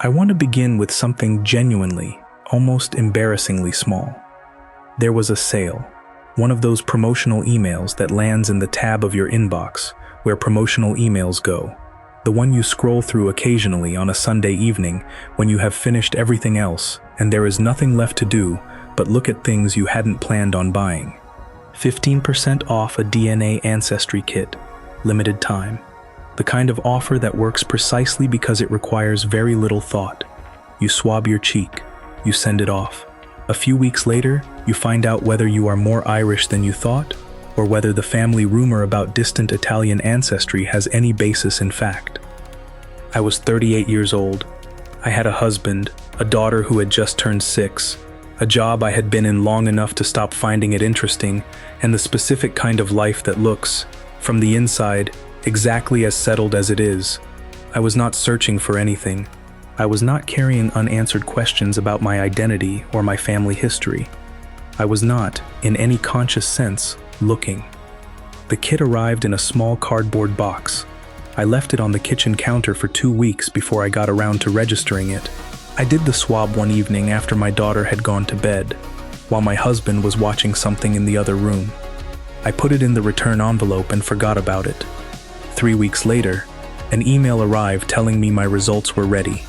I want to begin with something genuinely, almost embarrassingly small. There was a sale, one of those promotional emails that lands in the tab of your inbox, where promotional emails go. The one you scroll through occasionally on a Sunday evening when you have finished everything else and there is nothing left to do but look at things you hadn't planned on buying. 15% off a DNA ancestry kit, limited time. The kind of offer that works precisely because it requires very little thought. You swab your cheek, you send it off. A few weeks later, you find out whether you are more Irish than you thought, or whether the family rumor about distant Italian ancestry has any basis in fact. I was 38 years old. I had a husband, a daughter who had just turned 6, a job I had been in long enough to stop finding it interesting, and the specific kind of life that looks, from the inside, exactly as settled as it is. I was not searching for anything. I was not carrying unanswered questions about my identity or my family history. I was not, in any conscious sense, looking. The kit arrived in a small cardboard box. I left it on the kitchen counter for 2 weeks before I got around to registering it. I did the swab one evening after my daughter had gone to bed, while my husband was watching something in the other room. I put it in the return envelope and forgot about it. 3 weeks later, an email arrived telling me my results were ready.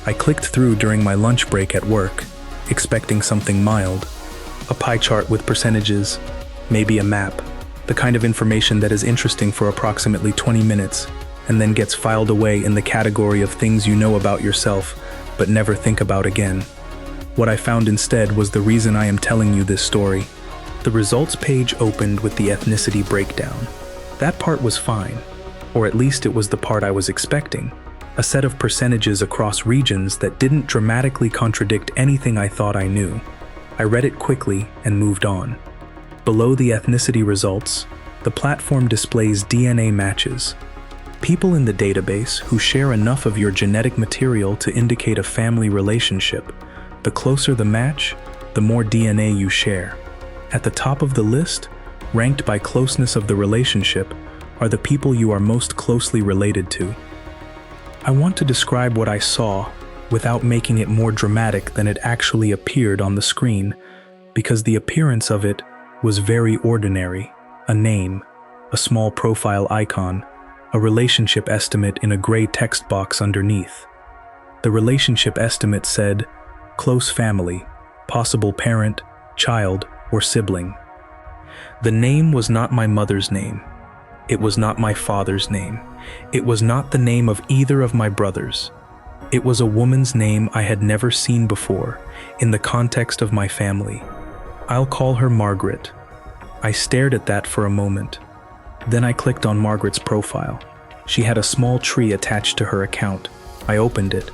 I clicked through during my lunch break at work, expecting something mild. A pie chart with percentages, maybe a map, the kind of information that is interesting for approximately 20 minutes and then gets filed away in the category of things you know about yourself but never think about again. What I found instead was the reason I am telling you this story. The results page opened with the ethnicity breakdown. That part was fine, or at least it was the part I was expecting. A set of percentages across regions that didn't dramatically contradict anything I thought I knew. I read it quickly and moved on. Below the ethnicity results, the platform displays DNA matches. People in the database who share enough of your genetic material to indicate a family relationship. The closer the match, the more DNA you share. At the top of the list, ranked by closeness of the relationship, are the people you are most closely related to. I want to describe what I saw without making it more dramatic than it actually appeared on the screen, because the appearance of it was very ordinary. A name, a small profile icon, a relationship estimate in a gray text box underneath. The relationship estimate said, close family, possible parent, child, or sibling. The name was not my mother's name. It was not my father's name. It was not the name of either of my brothers. It was a woman's name I had never seen before, in the context of my family. I'll call her Margaret. I stared at that for a moment. Then I clicked on Margaret's profile. She had a small tree attached to her account. I opened it.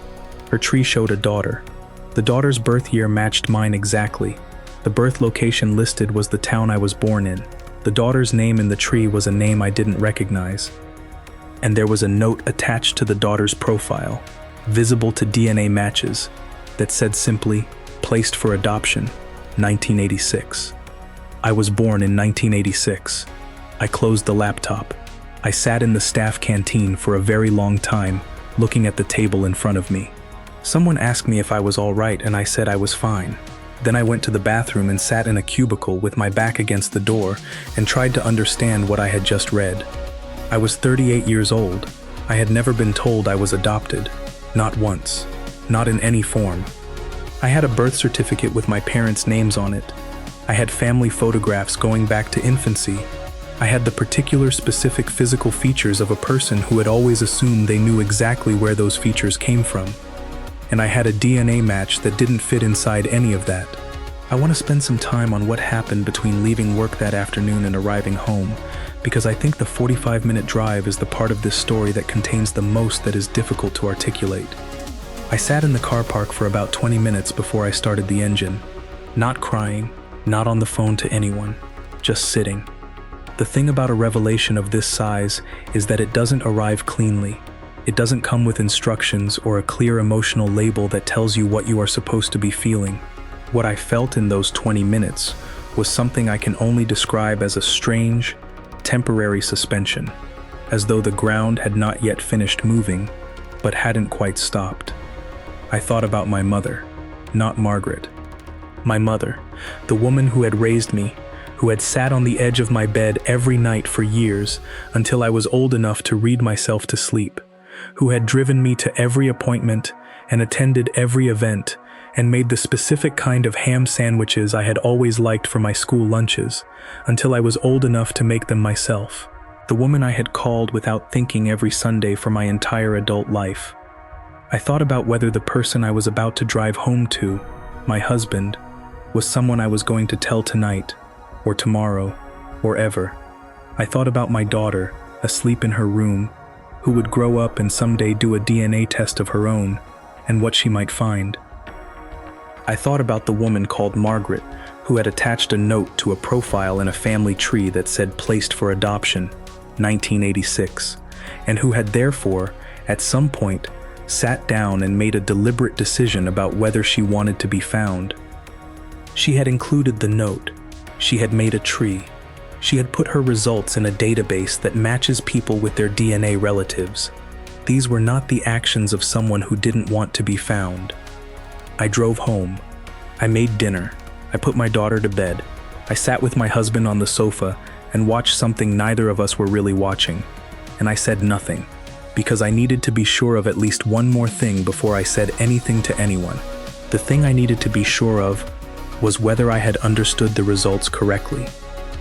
Her tree showed a daughter. The daughter's birth year matched mine exactly. The birth location listed was the town I was born in. The daughter's name in the tree was a name I didn't recognize. And there was a note attached to the daughter's profile, visible to DNA matches, that said simply, placed for adoption, 1986. I was born in 1986. I closed the laptop. I sat in the staff canteen for a very long time, looking at the table in front of me. Someone asked me if I was all right, and I said I was fine. Then I went to the bathroom and sat in a cubicle with my back against the door and tried to understand what I had just read. I was 38 years old. I had never been told I was adopted. Not once. Not in any form. I had a birth certificate with my parents' names on it. I had family photographs going back to infancy. I had the particular specific physical features of a person who had always assumed they knew exactly where those features came from. And I had a DNA match that didn't fit inside any of that. I want to spend some time on what happened between leaving work that afternoon and arriving home, because I think the 45-minute drive is the part of this story that contains the most that is difficult to articulate. I sat in the car park for about 20 minutes before I started the engine. Not crying, not on the phone to anyone, just sitting. The thing about a revelation of this size is that it doesn't arrive cleanly. It doesn't come with instructions or a clear emotional label that tells you what you are supposed to be feeling. What I felt in those 20 minutes was something I can only describe as a strange, temporary suspension, as though the ground had not yet finished moving, but hadn't quite stopped. I thought about my mother, not Margaret. My mother, the woman who had raised me, who had sat on the edge of my bed every night for years until I was old enough to read myself to sleep, who had driven me to every appointment and attended every event and made the specific kind of ham sandwiches I had always liked for my school lunches until I was old enough to make them myself. The woman I had called without thinking every Sunday for my entire adult life. I thought about whether the person I was about to drive home to, my husband, was someone I was going to tell tonight, or tomorrow, or ever. I thought about my daughter, asleep in her room, who would grow up and someday do a DNA test of her own, and what she might find. I thought about the woman called Margaret, who had attached a note to a profile in a family tree that said placed for adoption, 1986, and who had therefore, at some point, sat down and made a deliberate decision about whether she wanted to be found. She had included the note. She had made a tree. She had put her results in a database that matches people with their DNA relatives. These were not the actions of someone who didn't want to be found. I drove home. I made dinner. I put my daughter to bed. I sat with my husband on the sofa and watched something neither of us were really watching. And I said nothing, because I needed to be sure of at least one more thing before I said anything to anyone. The thing I needed to be sure of was whether I had understood the results correctly.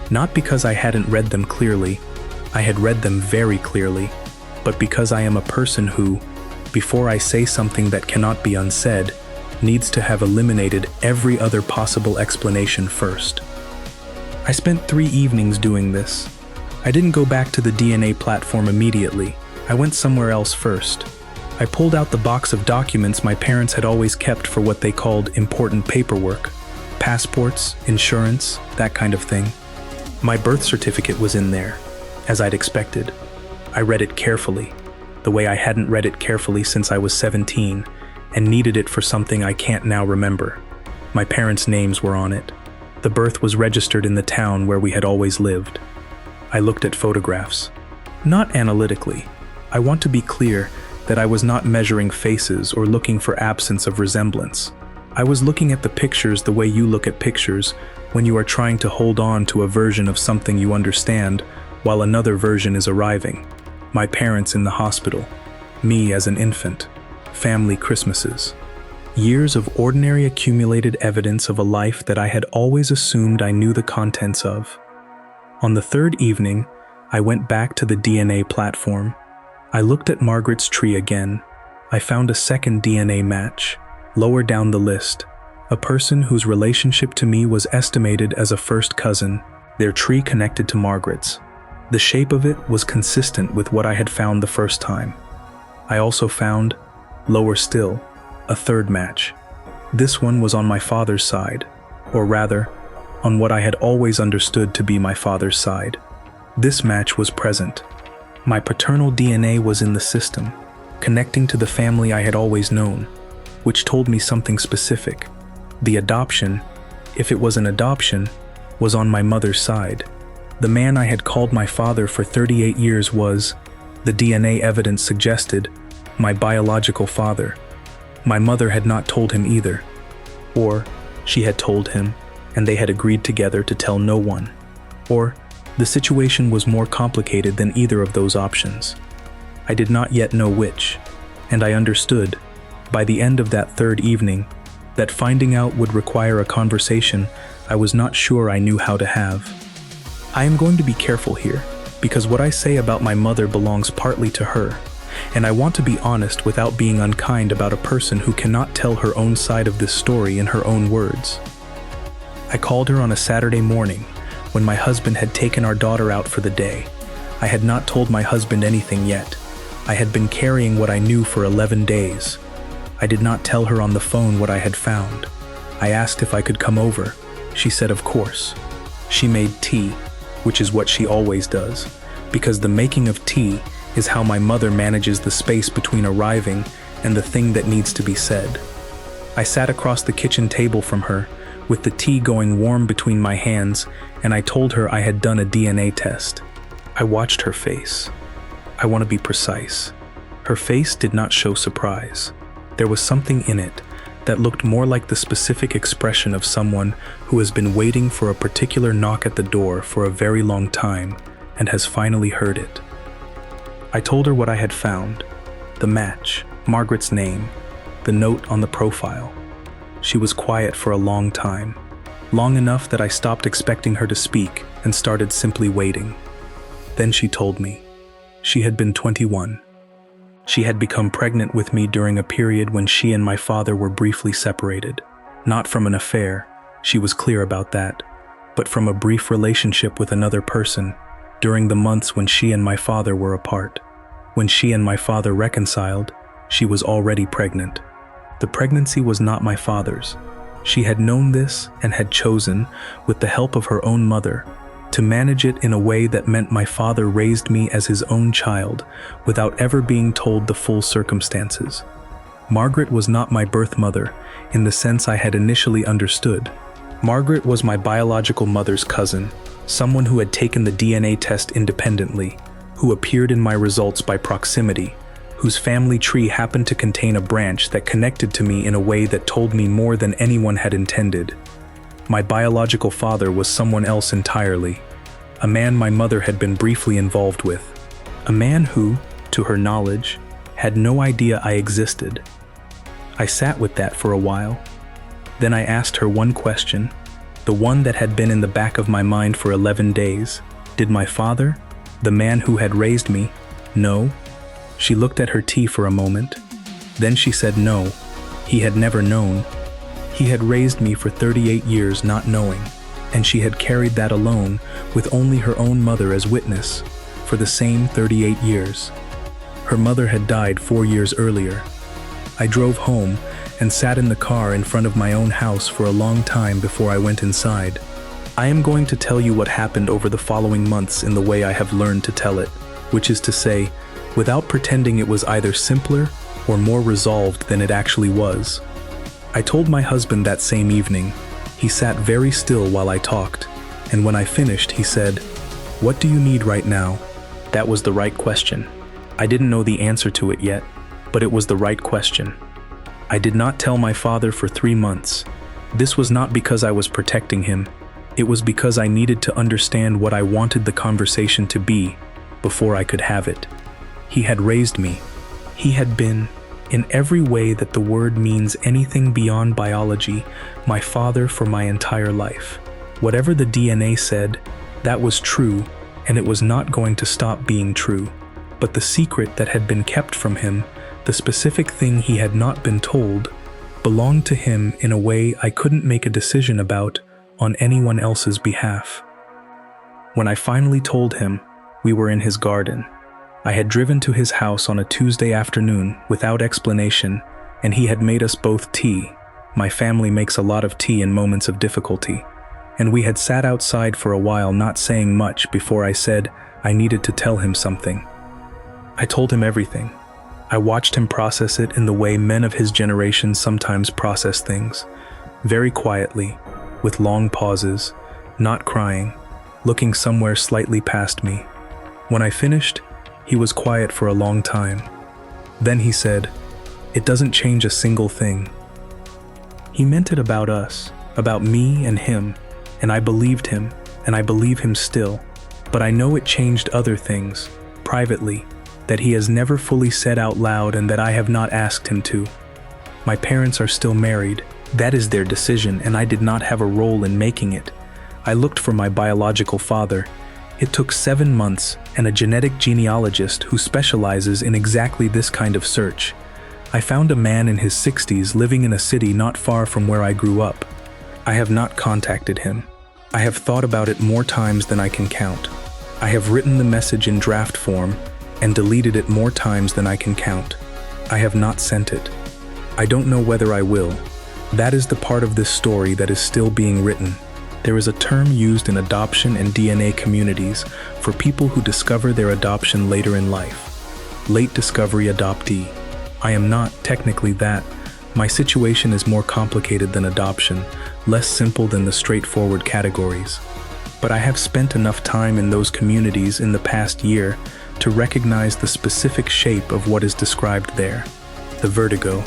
Not because I hadn't read them clearly, I had read them very clearly, but because I am a person who, before I say something that cannot be unsaid, needs to have eliminated every other possible explanation first. I spent 3 evenings doing this. I didn't go back to the DNA platform immediately. I went somewhere else first. I pulled out the box of documents my parents had always kept for what they called important paperwork. Passports, insurance, that kind of thing. My birth certificate was in there, as I'd expected. I read it carefully, the way I hadn't read it carefully since I was 17, and needed it for something I can't now remember. My parents' names were on it. The birth was registered in the town where we had always lived. I looked at photographs. Not analytically. I want to be clear that I was not measuring faces or looking for absence of resemblance. I was looking at the pictures the way you look at pictures when you are trying to hold on to a version of something you understand while another version is arriving. My parents in the hospital, me as an infant, family Christmases. Years of ordinary accumulated evidence of a life that I had always assumed I knew the contents of. On the 3rd evening, I went back to the DNA platform. I looked at Margaret's tree again. I found a second DNA match, lower down the list, a person whose relationship to me was estimated as a first cousin, their tree connected to Margaret's. The shape of it was consistent with what I had found the first time. I also found, lower still, a 3rd match. This one was on my father's side, or rather, on what I had always understood to be my father's side. This match was present. My paternal DNA was in the system, connecting to the family I had always known, which told me something specific. The adoption, if it was an adoption, was on my mother's side. The man I had called my father for 38 years was, the DNA evidence suggested, my biological father. My mother had not told him either. Or, she had told him, and they had agreed together to tell no one. Or, the situation was more complicated than either of those options. I did not yet know which, and I understood, by the end of that 3rd evening, that finding out would require a conversation I was not sure I knew how to have. I am going to be careful here, because what I say about my mother belongs partly to her, and I want to be honest without being unkind about a person who cannot tell her own side of this story in her own words. I called her on a Saturday morning, when my husband had taken our daughter out for the day. I had not told my husband anything yet. I had been carrying what I knew for 11 days. I did not tell her on the phone what I had found. I asked if I could come over. She said of course. She made tea, which is what she always does, because the making of tea is how my mother manages the space between arriving and the thing that needs to be said. I sat across the kitchen table from her, with the tea going warm between my hands, and I told her I had done a DNA test. I watched her face. I want to be precise. Her face did not show surprise. There was something in it that looked more like the specific expression of someone who has been waiting for a particular knock at the door for a very long time and has finally heard it. I told her what I had found: the match, Margaret's name, the note on the profile. She was quiet for a long time, long enough that I stopped expecting her to speak and started simply waiting. Then she told me. She had been 21. She had become pregnant with me during a period when she and my father were briefly separated. Not from an affair, she was clear about that, but from a brief relationship with another person during the months when she and my father were apart. When she and my father reconciled, she was already pregnant. The pregnancy was not my father's. She had known this and had chosen, with the help of her own mother, to manage it in a way that meant my father raised me as his own child without ever being told the full circumstances. Margaret was not my birth mother in the sense I had initially understood. Margaret was my biological mother's cousin, someone who had taken the DNA test independently, who appeared in my results by proximity, whose family tree happened to contain a branch that connected to me in a way that told me more than anyone had intended. My biological father was someone else entirely, a man my mother had been briefly involved with, a man who, to her knowledge, had no idea I existed. I sat with that for a while. Then I asked her one question, the one that had been in the back of my mind for 11 days. Did my father, the man who had raised me, know? She looked at her tea for a moment. Then she said no, he had never known. He had raised me for 38 years not knowing, and she had carried that alone with only her own mother as witness for the same 38 years. Her mother had died 4 years earlier. I drove home and sat in the car in front of my own house for a long time before I went inside. I am going to tell you what happened over the following months in the way I have learned to tell it, which is to say, without pretending it was either simpler or more resolved than it actually was. I told my husband that same evening. He sat very still while I talked, and when I finished, he said, "What do you need right now?" That was the right question. I didn't know the answer to it yet, but it was the right question. I did not tell my father for 3 months. This was not because I was protecting him. It was because I needed to understand what I wanted the conversation to be before I could have it. He had raised me. He had been, in every way that the word means anything beyond biology, my father for my entire life. Whatever the DNA said, that was true, and it was not going to stop being true. But the secret that had been kept from him, the specific thing he had not been told, belonged to him in a way I couldn't make a decision about on anyone else's behalf. When I finally told him, we were in his garden. I had driven to his house on a Tuesday afternoon without explanation, and he had made us both tea. My family makes a lot of tea in moments of difficulty, and we had sat outside for a while not saying much before I said I needed to tell him something. I told him everything. I watched him process it in the way men of his generation sometimes process things, very quietly, with long pauses, not crying, looking somewhere slightly past me. When I finished, he was quiet for a long time. Then he said, "It doesn't change a single thing." He meant it about us, about me and him, and I believed him, and I believe him still. But I know it changed other things, privately, that he has never fully said out loud and that I have not asked him to. My parents are still married. That is their decision, and I did not have a role in making it. I looked for my biological father. It took 7 months and a genetic genealogist who specializes in exactly this kind of search. I found a man in his 60s living in a city not far from where I grew up. I have not contacted him. I have thought about it more times than I can count. I have written the message in draft form and deleted it more times than I can count. I have not sent it. I don't know whether I will. That is the part of this story that is still being written. There is a term used in adoption and DNA communities for people who discover their adoption later in life. Late discovery adoptee. I am not technically that. My situation is more complicated than adoption, less simple than the straightforward categories. But I have spent enough time in those communities in the past year to recognize the specific shape of what is described there. The vertigo,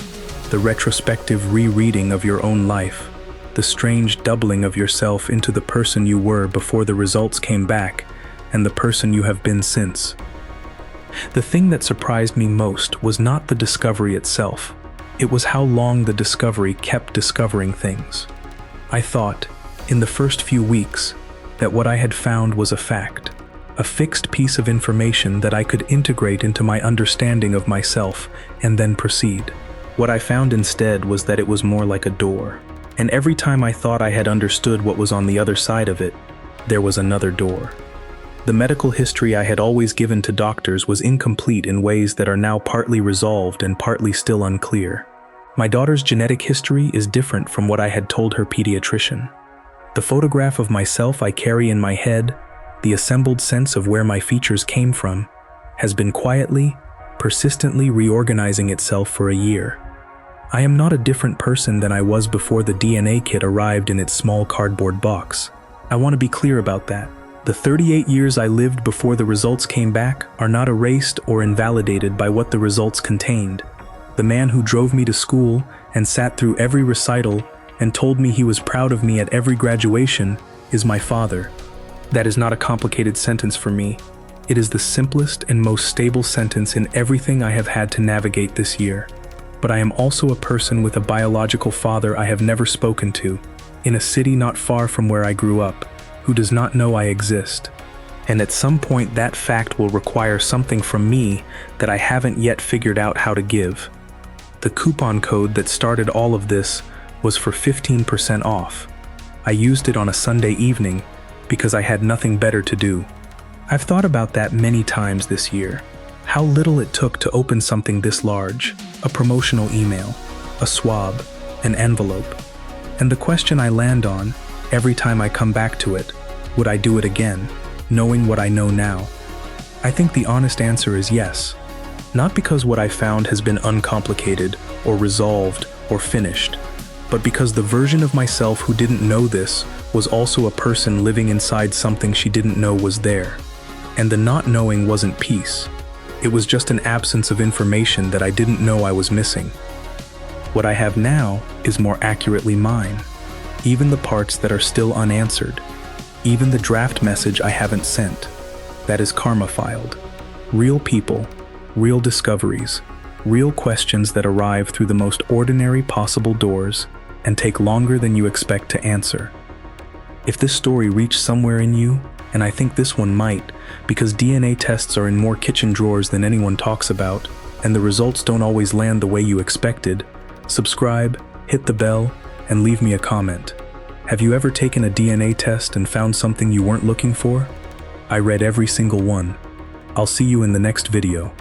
the retrospective rereading of your own life, the strange doubling of yourself into the person you were before the results came back and the person you have been since. The thing that surprised me most was not the discovery itself. It was how long the discovery kept discovering things. I thought, in the first few weeks, that what I had found was a fact, a fixed piece of information that I could integrate into my understanding of myself and then proceed. What I found instead was that it was more like a door, and every time I thought I had understood what was on the other side of it, there was another door. The medical history I had always given to doctors was incomplete in ways that are now partly resolved and partly still unclear. My daughter's genetic history is different from what I had told her pediatrician. The photograph of myself I carry in my head, the assembled sense of where my features came from, has been quietly, persistently reorganizing itself for a year. I am not a different person than I was before the DNA kit arrived in its small cardboard box. I want to be clear about that. The 38 years I lived before the results came back are not erased or invalidated by what the results contained. The man who drove me to school and sat through every recital and told me he was proud of me at every graduation is my father. That is not a complicated sentence for me. It is the simplest and most stable sentence in everything I have had to navigate this year. But I am also a person with a biological father I have never spoken to, in a city not far from where I grew up, who does not know I exist. And at some point that fact will require something from me that I haven't yet figured out how to give. The coupon code that started all of this was for 15% off. I used it on a Sunday evening because I had nothing better to do. I've thought about that many times this year. How little it took to open something this large, a promotional email, a swab, an envelope. And the question I land on, every time I come back to it, would I do it again, knowing what I know now? I think the honest answer is yes. Not because what I found has been uncomplicated, or resolved, or finished, but because the version of myself who didn't know this was also a person living inside something she didn't know was there. And the not knowing wasn't peace. It was just an absence of information that I didn't know I was missing. What I have now is more accurately mine. Even the parts that are still unanswered. Even the draft message I haven't sent. That is KarmaFiled. Real people, real discoveries, real questions that arrive through the most ordinary possible doors and take longer than you expect to answer. If this story reached somewhere in you, and I think this one might, because DNA tests are in more kitchen drawers than anyone talks about, and the results don't always land the way you expected, subscribe, hit the bell, and leave me a comment. Have you ever taken a DNA test and found something you weren't looking for? I read every single one. I'll see you in the next video.